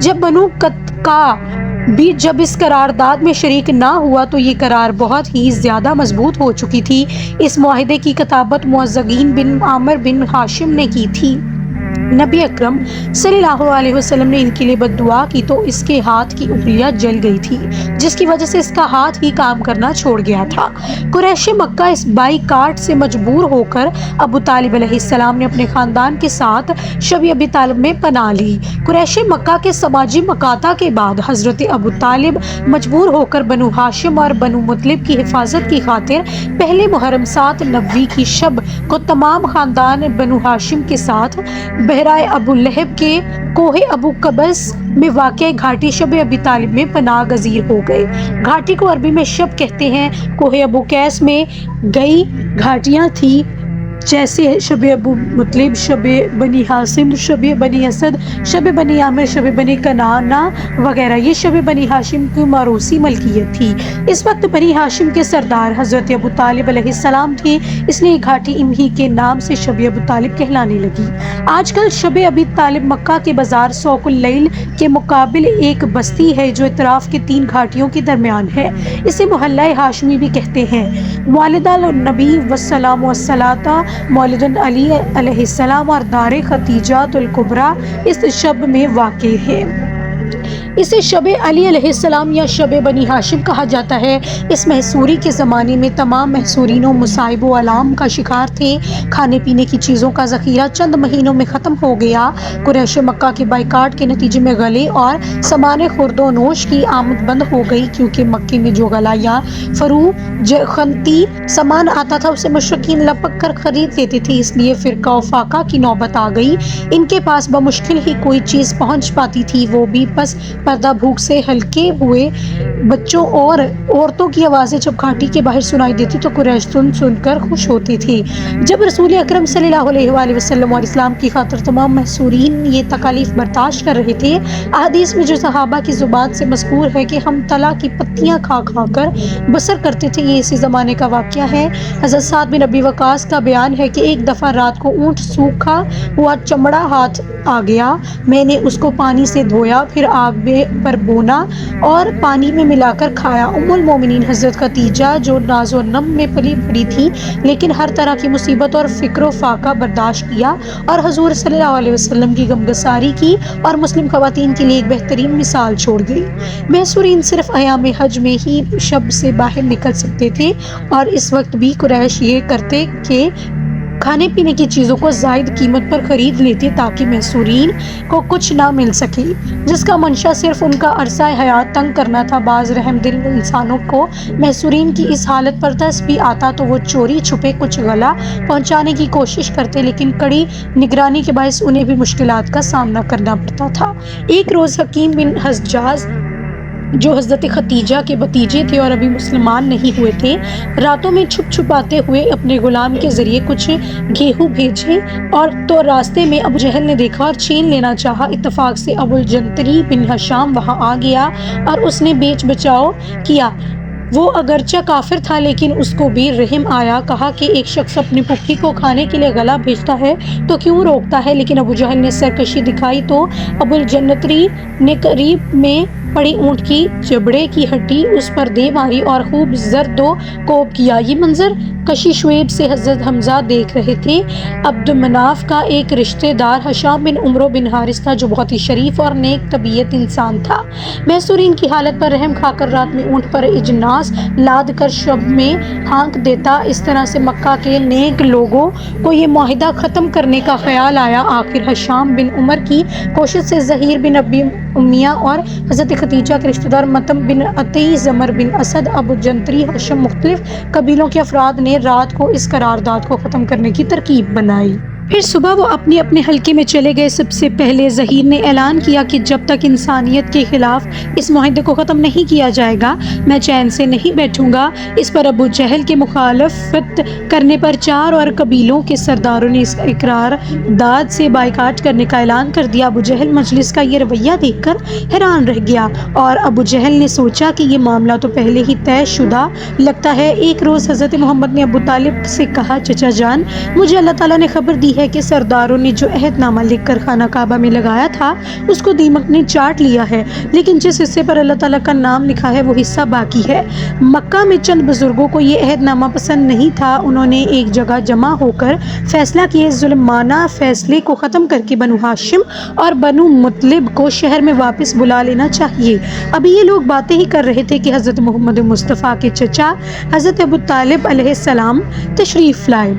جب بنو قطقاع بھی جب اس قرارداد میں شریک نہ ہوا تو یہ قرار بہت ہی زیادہ مضبوط ہو چکی تھی۔ اس معاہدے کی کتابت معزگین بن عامر بن ہاشم نے کی تھی۔ نبی اکرم صلی اللہ علیہ وسلم نے ان کے لیے بد دعا کی تو اس کے ہاتھ کی انگلیاں جل گئی تھی، جس کی وجہ سے اس کا ہاتھ ہی کام کرنا چھوڑ گیا تھا۔ قریش مکہ اس بائیکاٹ سے مجبور ہو کر ابو طالب علیہ السلام نے اپنے خاندان کے ساتھ شب ابی طالب میں پناہ لی۔ قریش مکہ کے سماجی مقاطع کے بعد حضرت ابو طالب مجبور ہو کر بنو ہاشم اور بنو مطلب کی حفاظت کی خاطر پہلے محرم 7 نوی کی شب کو تمام خاندان بنو ہاشم کے ساتھ بحیرہ ابو لہب کے کوہ ابو قبس میں واقع گھاٹی شب ابی طالب میں پناہ گزیر ہو گئے۔ گھاٹی کو عربی میں شب کہتے ہیں۔ کوہ ابو قیس میں کئی گھاٹیاں تھیں جیسے شب ابو مطلب، شب بنی ہاشم، شب بنی اسد، شب بنی عامر، شب بنی کنانا وغیرہ۔ یہ شب بنی ہاشم کی موروثی ملکیت تھی۔ اس وقت بنی ہاشم کے سردار حضرت ابو طالب علیہ السلام تھے، اس لیے گھاٹی انہی کے نام سے شب ابو طالب کہلانے لگی۔ آج کل شب ابی طالب مکہ کے بازار سوق اللیل کے مقابل ایک بستی ہے جو اطراف کے 3 گھاٹیوں کے درمیان ہے۔ اسے محلہ ہاشمی بھی کہتے ہیں۔ مولد النبی والسلام والصلاۃ مولد علی علیہ السلام اور دار ختیجۃ الکبریٰ اس شب میں واقع ہے۔ اسے شب علی علیہ السلام یا شب بنی ہاشم کہا جاتا ہے۔ اس محصوری کے زمانے میں تمام محصورین مصائب و آلام کا شکار تھے۔ کھانے پینے کی چیزوں کا ذخیرہ چند مہینوں میں ختم ہو گیا۔ قریش مکہ کے بائیکاٹ کے نتیجے میں غلے اور سامان خورد و نوش کی آمد بند ہو گئی، کیونکہ مکے میں جو غلہ یا فروختی سامان آتا تھا اسے مشرکین لپک کر خرید لیتے تھے، اس لیے فرقہ و فاقہ کی نوبت آ گئی۔ ان کے پاس بمشکل ہی کوئی چیز پہنچ پاتی تھی، وہ بھی پس پردہ بھوک سے ہلکے ہوئے بچوں اور عورتوں کی آوازیں جب گھاٹی کے باہر سنائی دیتی تو قریش سن کر خوش ہوتے تھے۔ جب رسول اکرم صلی اللہ علیہ وآلہ وسلم اور اسلام کی خاطر تمام محصورین یہ تکالیف برداشت کر رہے تھے، احادیث میں جو صحابہ کی زبان سے مذکور ہے کہ ہم تلا کی پتیاں کھا کھا کر بسر کرتے تھے، یہ اسی زمانے کا واقعہ ہے۔ حضرت سعد بن ابی وقاص کا بیان ہے کہ ایک دفعہ رات کو اونٹ سوکھا ہوا چمڑا ہاتھ آ گیا، میں نے اس کو پانی سے دھویا، پھر آگ پر بونا اور پانی میں ملا کر کھایا۔ ام المومنین حضرت خدیجہ جو ناز و نم میں پلی بڑھی تھی لیکن ہر طرح کی مصیبت اور فکر و فاقہ برداشت کیا اور حضور صلی اللہ علیہ وسلم کی غمگساری کی اور مسلم خواتین کے لیے ایک بہترین مثال چھوڑ گئی۔ محصورین صرف ایام حج میں ہی شب سے باہر نکل سکتے تھے اور اس وقت بھی قریش یہ کرتے کہ کھانے پینے کی چیزوں کو زائد قیمت پر خرید لیتے تاکہ محصورین کو کچھ نہ مل سکے، جس کا منشا صرف ان کا عرصہ حیات تنگ کرنا تھا۔ بعض رحم دل انسانوں کو محصورین کی اس حالت پر ترس بھی آتا تو وہ چوری چھپے کچھ غلہ پہنچانے کی کوشش کرتے، لیکن کڑی نگرانی کے باعث انہیں بھی مشکلات کا سامنا کرنا پڑتا تھا۔ ایک روز حکیم بن حجاز جو حضرت خدیجہ کے بھتیجے تھے اور ابھی مسلمان نہیں ہوئے تھے، راتوں میں چھپ چھپاتے ہوئے اپنے غلام کے ذریعے کچھ گیہوں بھیجے اور تو راستے میں ابو جہل نے دیکھا اور چھین لینا چاہا۔ اتفاق سے ابو الجنتری بن ہشام وہاں آ گیا اور اس نے بیچ بچاؤ کیا۔ وہ اگرچہ کافر تھا لیکن اس کو بھی رحم آیا، کہا کہ ایک شخص اپنی پھپھی کو کھانے کے لیے غلہ بھیجتا ہے تو کیوں روکتا ہے؟ لیکن ابو جہل نے سرکشی دکھائی تو ابو الجنتری نے قریب میں پڑی اونٹ کی جبڑے کی ہڈی اس پر دے ماری اور خوب زرد و کوب کیا۔ یہ منظر کشی شعیب سے حضرت حمزہ دیکھ رہے تھے۔ عبد مناف کا ایک رشتہ دار ہشام بن عمرو بن حارث تھا جو بہت ہی شریف اور نیک طبیعت انسان تھا۔ محصورین کی حالت پر رحم کھا کر رات میں اونٹ پر اجناس لاد کر شب میں ہانک دیتا۔ اس طرح سے مکہ کے نیک لوگوں کو یہ معاہدہ ختم کرنے کا خیال آیا۔ آخر ہشام بن عمر کی کوشش سے زہیر بن ابی امیہ اور حضرت خدیجہ کے رشتہ دار مطعم بن عتی، زمر بن اسد، ابو جنتری، ہشم مختلف قبیلوں کے افراد نے رات کو اس قرارداد کو ختم کرنے کی ترکیب بنائی۔ پھر صبح وہ اپنے اپنے حلقے میں چلے گئے۔ سب سے پہلے زہیر نے اعلان کیا کہ جب تک انسانیت کے خلاف اس معاہدے کو ختم نہیں کیا جائے گا میں چین سے نہیں بیٹھوں گا۔ اس پر ابو جہل کے مخالفت کرنے پر 4 اور قبیلوں کے سرداروں نے اس قرارداد سے بائیکاٹ کرنے کا اعلان کر دیا۔ ابو جہل مجلس کا یہ رویہ دیکھ کر حیران رہ گیا اور ابو جہل نے سوچا کہ یہ معاملہ تو پہلے ہی طے شدہ لگتا ہے۔ ایک روز حضرت محمد نے ابو طالب سے کہا، چچا جان، مجھے اللہ تعالیٰ نے خبر دی ہے ہے کہ سرداروں نے جو عہد نامہ لکھ کر خانہ کعبہ میں لگایا تھا اس کو دیمک نے چاٹ لیا ہے، لیکن جس حصے پر اللہ تعالیٰ کا نام لکھا ہے وہ حصہ باقی ہے۔ مکہ میں چند بزرگوں کو یہ عہد نامہ پسند نہیں تھا۔ انہوں نے ایک جگہ جمع ہو کر فیصلہ کیا اس ظلمانہ فیصلے کو ختم کر کے بنو ہاشم اور بنو مطلب کو شہر میں واپس بلا لینا چاہیے۔ ابھی یہ لوگ باتیں ہی کر رہے تھے کہ حضرت محمد مصطفیٰ کے چچا حضرت ابو طالب علیہ السلام تشریف لائے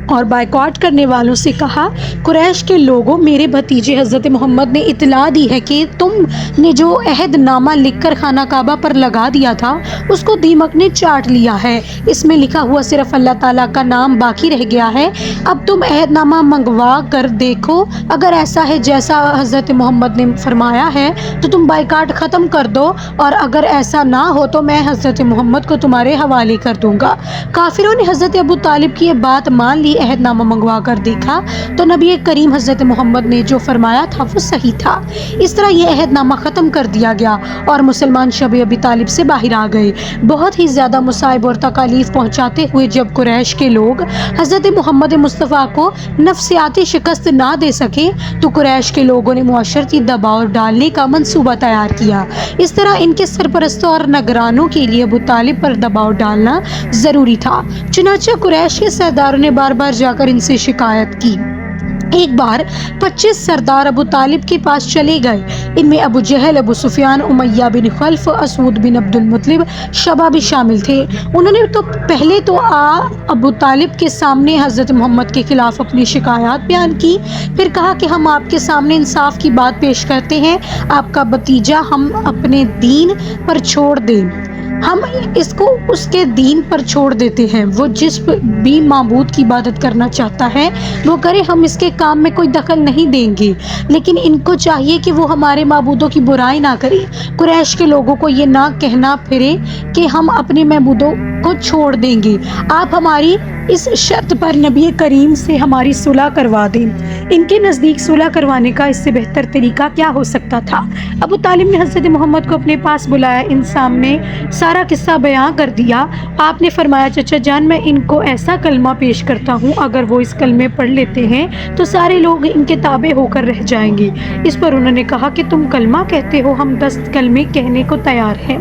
اور بائیکاٹ کرنے والوں سے کہا، قریش کے لوگوں، میرے بھتیجے حضرت محمد نے اطلاع دی ہے کہ تم نے جو عہد نامہ لکھ کر خانہ کعبہ پر لگا دیا تھا اس کو دیمک نے چاٹ لیا ہے۔ اس میں لکھا ہوا صرف اللہ تعالیٰ کا نام باقی رہ گیا ہے۔ اب تم عہد نامہ منگوا کر دیکھو، اگر ایسا ہے جیسا حضرت محمد نے فرمایا ہے تو تم بائیکاٹ ختم کر دو، اور اگر ایسا نہ ہو تو میں حضرت محمد کو تمہارے حوالے کر دوں گا۔ کافروں نے حضرت ابو طالب کی یہ بات مان لی۔ عہد نامہ منگوا کر دیکھا تو نبی کریم حضرت محمد نے جو فرمایا تھا وہ صحیح تھا۔ اس طرح یہ عہد نامہ ختم کر دیا گیا اور مسلمان شب ابی طالب سے باہر آ گئے۔ بہت ہی زیادہ مصائب اور تکالیف پہنچاتے ہوئے جب قریش کے لوگ حضرت محمد مصطفیٰ کو نفسیاتی شکست نہ دے سکے تو قریش کے لوگوں نے معاشرتی دباؤ ڈالنے کا منصوبہ تیار کیا۔ اس طرح ان کے سرپرستوں اور نگرانوں کے لیے ابو طالب پر دباؤ ڈالنا ضروری تھا۔ چنانچہ قریش کے سرداروں نے بار بار جا کر ان سے شکایت کی۔ ایک بار 25 سردار ابو طالب کے پاس چلے گئے۔ ان میں ابو جہل، ابو سفیان، امیہ بن خلف، اسود بن عبد المطلب، شیبہ بھی شامل تھے۔ انہوں نے تو پہلے ابو طالب کے سامنے حضرت محمد کے خلاف اپنی شکایات بیان کی، پھر کہا کہ ہم آپ کے سامنے انصاف کی بات پیش کرتے ہیں، آپ کا بھتیجا ہم اپنے دین پر چھوڑ دیں، ہم اس کو اس کے دین پر چھوڑ دیتے ہیں، وہ جس بھی معبود کی عبادت کرنا چاہتا ہے وہ کرے، ہم اس کے کام میں کوئی دخل نہیں دیں گے، لیکن ان کو چاہیے کہ وہ ہمارے معبودوں کی برائی نہ کرے۔ قریش کے لوگوں کو یہ نہ کہنا پھرے کہ ہم اپنے معبودوں کو چھوڑ دیں گے، آپ ہماری اس شرط پر نبی کریم سے ہماری صلح کروا دیں۔ ان کے نزدیک صلح کروانے کا اس سے بہتر طریقہ کیا ہو سکتا تھا؟ ابو طالب نے حضرت محمد کو اپنے پاس بلایا، ان سامنے سارا قصہ بیان کر دیا۔ آپ نے فرمایا، چچا جان، میں ان کو ایسا کلمہ پیش کرتا ہوں، اگر وہ اس کلمے پڑھ لیتے ہیں تو سارے لوگ ان کے تابع ہو کر رہ جائیں گے۔ اس پر انہوں نے کہا کہ تم کلمہ کہتے ہو، ہم 10 کلمے کہنے کو تیار ہیں،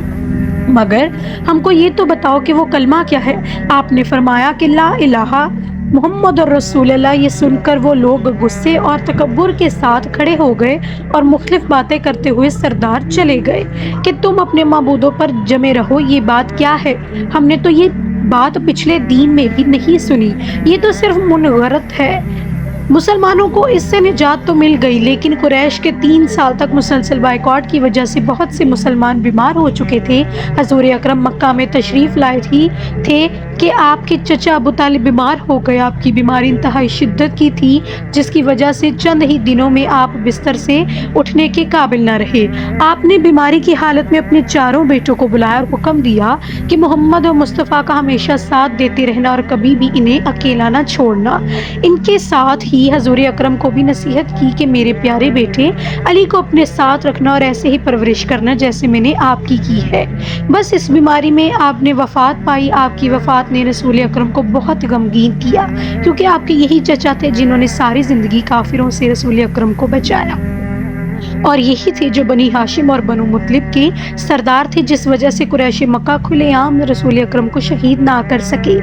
مگر ہم کو یہ تو بتاؤ کہ وہ کلمہ کیا ہے۔ آپ نے فرمایا کہ لا الہ محمد رسول اللہ۔ یہ سن کر وہ لوگ غصے اور تکبر کے ساتھ کھڑے ہو گئے اور مختلف باتیں کرتے ہوئے سردار چلے گئے کہ تم اپنے معبودوں پر جمے رہو، یہ بات کیا ہے؟ ہم نے تو یہ بات پچھلے دین میں بھی نہیں سنی، یہ تو صرف منغرت ہے۔ مسلمانوں کو اس سے نجات تو مل گئی، لیکن قریش کے 3 سال تک مسلسل بائیکاٹ کی وجہ سے بہت سے مسلمان بیمار ہو چکے تھے۔ حضور اکرم مکہ میں تشریف لائے تھے کہ آپ کے چچا ابو طالب بیمار ہو گئے۔ آپ کی بیماری انتہائی شدت کی تھی، جس کی وجہ سے چند ہی دنوں میں آپ بستر سے اٹھنے کے قابل نہ رہے۔ آپ نے بیماری کی حالت میں اپنے 4 بیٹوں کو بلایا اور حکم دیا کہ محمد و مصطفیٰ کا ہمیشہ ساتھ دیتے رہنا اور کبھی بھی انہیں اکیلا نہ چھوڑنا۔ ان کے ساتھ ہی حضور اکرم کو بھی نصیحت کی کہ میرے پیارے بیٹے علی کو اپنے ساتھ رکھنا اور ایسے ہی پرورش کرنا جیسے میں نے آپ کی ہے۔ بس اس بیماری میں آپ نے وفات پائی۔ آپ کی وفات نے رسول اکرم کو بہت غمگین کیا، کیونکہ آپ کے یہی چچا تھے جنہوں نے ساری زندگی کافروں سے رسول اکرم کو بچایا، اور یہی تھے جو بنی ہاشم اور بنو مطلب کے سردار تھے، جس وجہ سے قریش مکہ کھلے عام رسول اکرم کو شہید نہ کر سکے۔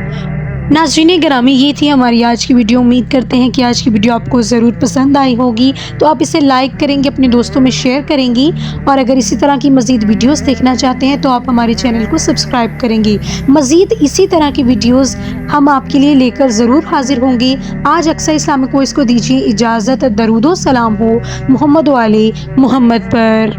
ناظرین گرامی، یہ تھی ہماری آج کی ویڈیو۔ امید کرتے ہیں کہ آج کی ویڈیو آپ کو ضرور پسند آئی ہوگی، تو آپ اسے لائک کریں گے، اپنے دوستوں میں شیئر کریں گی، اور اگر اسی طرح کی مزید ویڈیوز دیکھنا چاہتے ہیں تو آپ ہمارے چینل کو سبسکرائب کریں گے۔ مزید اسی طرح کی ویڈیوز ہم آپ کے لیے لے کر ضرور حاضر ہوں گے۔ آج اقصی اسلامک وائس کو دیجیے اجازت۔ درود و سلام ہو محمد و آل محمد پر۔